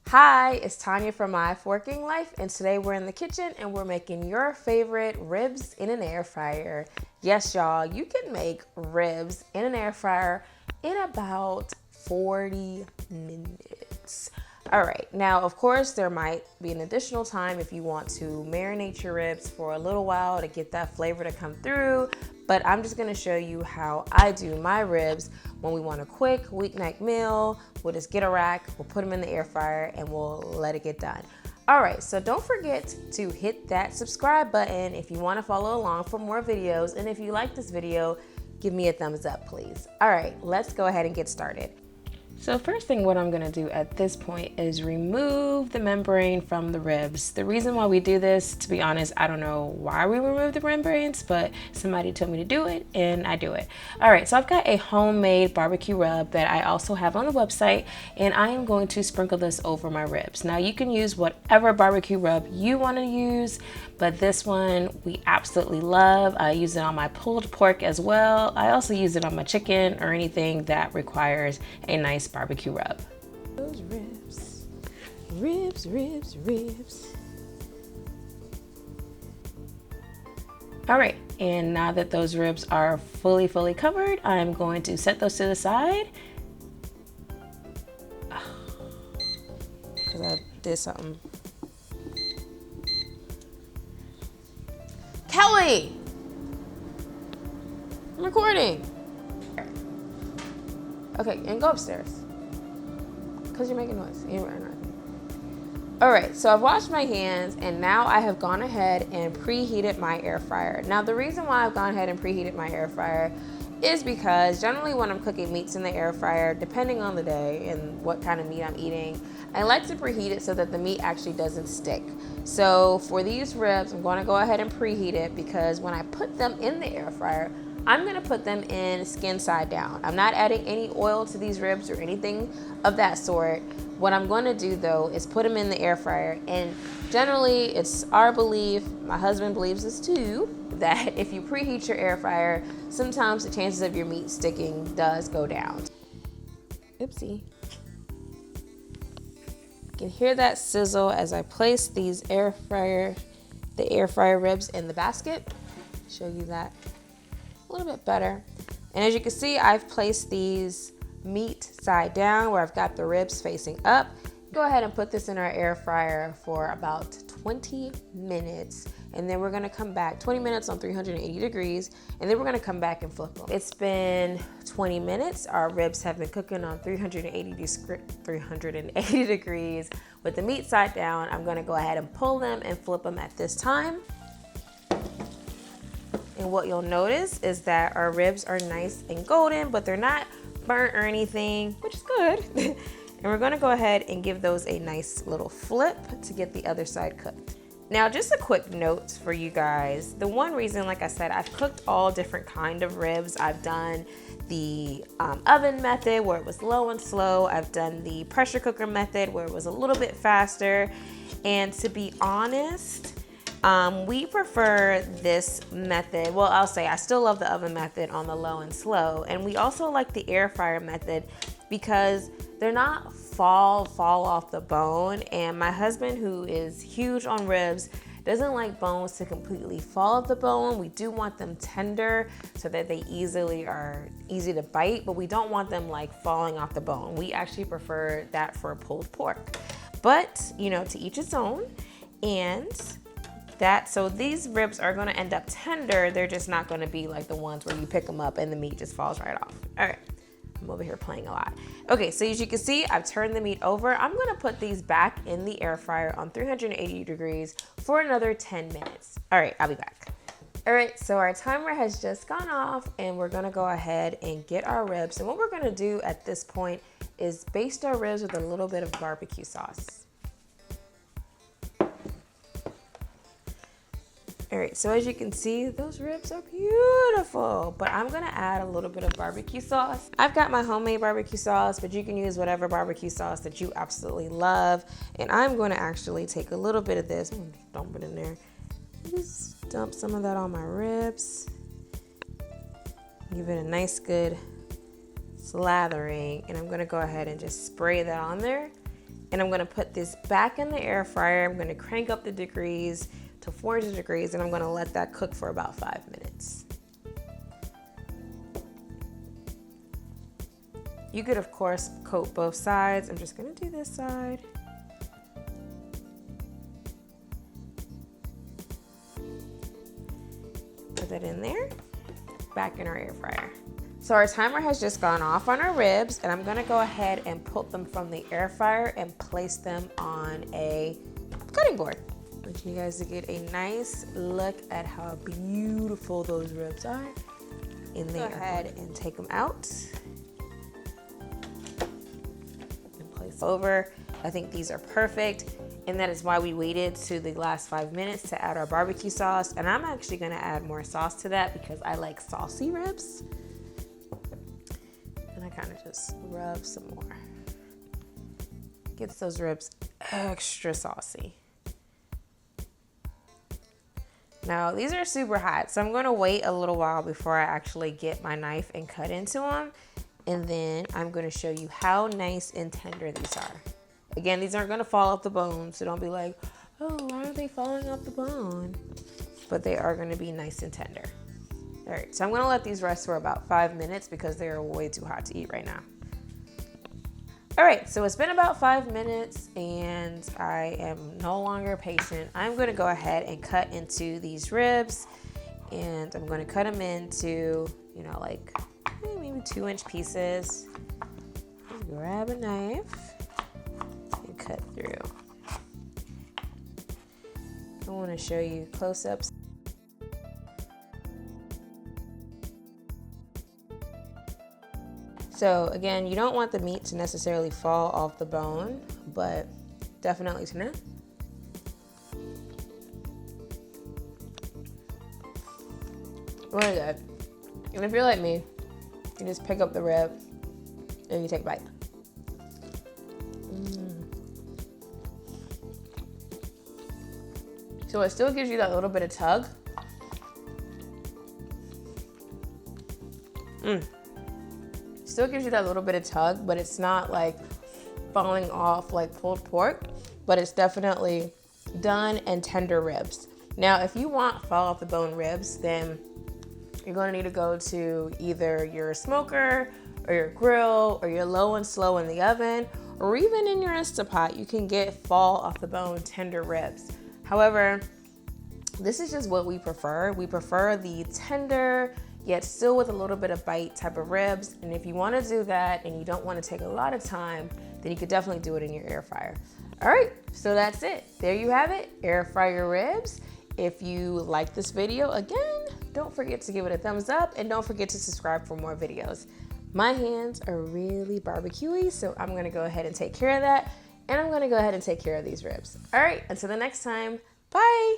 Hi, it's Tanya from My Forking Life, and today we're in the kitchen and we're making your favorite ribs in an air fryer. Yes, y'all, you can make ribs in an air fryer in about 40 minutes. All right, now of course there might be an additional time if you want to marinate your ribs for a little while to get that flavor to come through, but I'm just gonna show you how I do my ribs when we want a quick weeknight meal. We'll just get a rack, we'll put them in the air fryer, and we'll let it get done. All right, so don't forget to hit that subscribe button if you wanna follow along for more videos, and if you like this video, give me a thumbs up, please. All right, let's go ahead and get started. So first thing what I'm gonna do at this point is remove the membrane from the ribs. The reason why we do this, to be honest, I don't know why we remove the membranes, but somebody told me to do it and I do it. All right, so I've got a homemade barbecue rub that I also have on the website, and I am going to sprinkle this over my ribs. Now you can use whatever barbecue rub you wanna use, but this one we absolutely love. I use it on my pulled pork as well. I also use it on my chicken or anything that requires a nice barbecue rub. Those ribs, ribs, ribs, ribs. All right, and now that those ribs are fully covered, I'm going to set those to the side. Because I did something. Kelly! I'm recording. Okay, and go upstairs. Because you're making noise. All right, so I've washed my hands and now I have gone ahead and preheated my air fryer. Now the reason why I've gone ahead and preheated my air fryer is because generally when I'm cooking meats in the air fryer, depending on the day and what kind of meat I'm eating, I like to preheat it so that the meat actually doesn't stick. So for these ribs, I'm going to go ahead and preheat it because when I put them in the air fryer, I'm going to put them in skin side down. I'm not adding any oil to these ribs or anything of that sort. What I'm going to do though is put them in the air fryer, and generally it's our belief, my husband believes this too, that if you preheat your air fryer, sometimes the chances of your meat sticking does go down. Oopsie. You can hear that sizzle as I place these the air fryer ribs in the basket. Show you that a little bit better. And as you can see, I've placed these meat side down where I've got the ribs facing up. Go ahead and put this in our air fryer for about 20 minutes. And then we're gonna come back, 20 minutes on 380 degrees, and then we're gonna come back and flip them. It's been 20 minutes. Our ribs have been cooking on 380 degrees with the meat side down. I'm gonna go ahead and pull them and flip them at this time. And what you'll notice is that our ribs are nice and golden, but they're not burnt or anything, which is good. And we're gonna go ahead and give those a nice little flip to get the other side cooked. Now, just a quick note for you guys. The one reason, like I said, I've cooked all different kind of ribs. I've done the oven method where it was low and slow. I've done the pressure cooker method where it was a little bit faster. And to be honest, we prefer this method. Well, I'll say I still love the oven method on the low and slow. And we also like the air fryer method because they're not fall off the bone. And my husband, who is huge on ribs, doesn't like bones to completely fall off the bone. We do want them tender so that they are easy to bite, but we don't want them like falling off the bone. We actually prefer that for pulled pork. But, you know, to each its own. And so these ribs are gonna end up tender. They're just not gonna be like the ones where you pick them up and the meat just falls right off. All right, I'm over here playing a lot. Okay, so as you can see, I've turned the meat over. I'm gonna put these back in the air fryer on 380 degrees for another 10 minutes. All right, I'll be back. All right, so our timer has just gone off and we're gonna go ahead and get our ribs. And what we're gonna do at this point is baste our ribs with a little bit of barbecue sauce. All right, so as you can see, those ribs are beautiful, but I'm gonna add a little bit of barbecue sauce. I've got my homemade barbecue sauce, but you can use whatever barbecue sauce that you absolutely love. And I'm gonna actually take a little bit of this, I'm gonna dump it in there. Just dump some of that on my ribs. Give it a nice good slathering, and I'm gonna go ahead and just spray that on there. And I'm gonna put this back in the air fryer. I'm gonna crank up the degrees to 400 degrees, and I'm gonna let that cook for about 5 minutes. You could, of course, coat both sides. I'm just gonna do this side. Put that in there, back in our air fryer. So our timer has just gone off on our ribs, and I'm gonna go ahead and pull them from the air fryer and place them on a cutting board. I want you guys to get a nice look at how beautiful those ribs are. And then go ahead and take them out and place over. I think these are perfect. And that is why we waited to the last 5 minutes to add our barbecue sauce. And I'm actually gonna add more sauce to that because I like saucy ribs. And I kind of just rub some more. Gets those ribs extra saucy. Now, these are super hot, so I'm gonna wait a little while before I actually get my knife and cut into them. And then I'm gonna show you how nice and tender these are. Again, these aren't gonna fall off the bone, so don't be like, oh, why are they falling off the bone? But they are gonna be nice and tender. All right, so I'm gonna let these rest for about 5 minutes because they are way too hot to eat right now. All right, so it's been about 5 minutes and I am no longer patient. I'm gonna go ahead and cut into these ribs, and I'm gonna cut them into, you know, like maybe 2-inch pieces. Just grab a knife and cut through. I wanna show you close-ups. So again, you don't want the meat to necessarily fall off the bone, but definitely to know. Really good. And if you're like me, you just pick up the rib and you take a bite. So it still gives you that little bit of tug. Still gives you that little bit of tug, but it's not like falling off like pulled pork, but it's definitely done and tender ribs. Now, if you want fall off the bone ribs, then you're gonna need to go to either your smoker or your grill or your low and slow in the oven, or even in your Instapot, you can get fall off the bone tender ribs. However, this is just what we prefer. We prefer the tender, yet still with a little bit of bite type of ribs. And if you wanna do that and you don't wanna take a lot of time, then you could definitely do it in your air fryer. All right, so that's it. There you have it, air fryer ribs. If you like this video, again, don't forget to give it a thumbs up and don't forget to subscribe for more videos. My hands are really barbecuey, so I'm gonna go ahead and take care of that. And I'm gonna go ahead and take care of these ribs. All right, until the next time, bye.